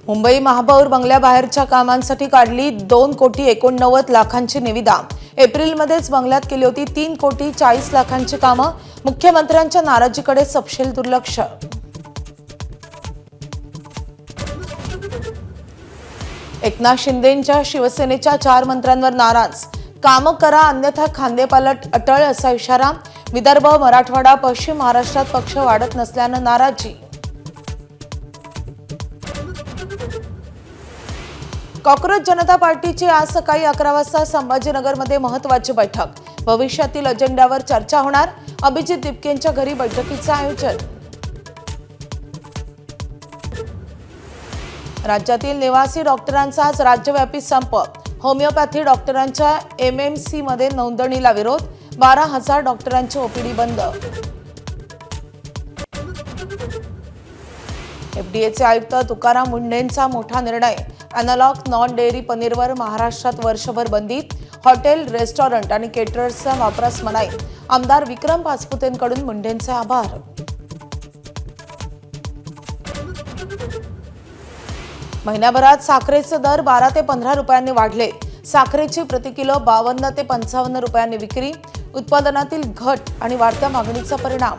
मुंबई महापौर बंगल्याबाहेरच्या कामांसाठी काढली 2,89,00,000ची निविदा। एप्रिलमध्येच बंगल्यात केली होती 3,40,00,000ची कामं। मुख्यमंत्र्यांच्या नाराजीकडे सपशेल दुर्लक्ष। एकनाथ शिंदेंच्या शिवसेनेच्या 4 मंत्र्यांवर नाराज। कामं करा अन्यथा खांदेपालट अटळ असा इशारा। विदर्भ, मराठवाडा, पश्चिम महाराष्ट्रात पक्ष वाढत नसल्यानं नाराजी। कॉक्रोच जनता पार्टीची आज सकाळी 11 वाजता संभाजीनगरमध्ये महत्त्वाची बैठक। भविष्यातील अजेंड्यावर चर्चा होणार। अभिजित दिपकेंच्या घरी बैठकीचं आयोजन। राज्यातील निवासी डॉक्टरांचा आज राज्यव्यापी संप। होमिओपॅथी डॉक्टरांच्या एमएमसी मध्ये नोंदणीला विरोध। 12,000 डॉक्टरांची ओपीडी बंद। एफडीएचे आयुक्त तुकाराम मुंढेंचा मोठा निर्णय। अॅनालॉग नॉन डेअरी पनीरवर महाराष्ट्रात वर्षभर बंदी। हॉटेल, रेस्टॉरंट आणि केटरर्सचा वापरास मनाई। आमदार विक्रम पाचपुतेंकडून मुंढेंचे आभार। महिन्याभरात साखरेचे दर 12 ते 15 रुपयांनी वाढले। साखरेची प्रति किलो 52 ते 55 रुपयांनी विक्री। उत्पादनातील घट आणि वाढत्या मागणीचा परिणाम।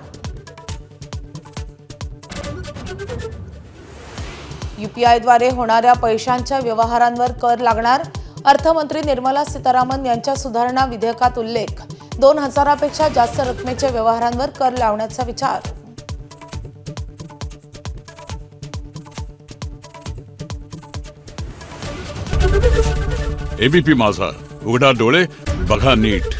यूपीआयद्वारे होणाऱ्या पैशांच्या व्यवहारांवर कर लागणार। अर्थमंत्री निर्मला सीतारामन यांच्या सुधारणा विधेयकात उल्लेख। 2,000 पेक्षा जास्त रकमेच्या व्यवहारांवर कर लावण्याचा विचार। एबीपी माझा, उघडा डोळे बघा नीट।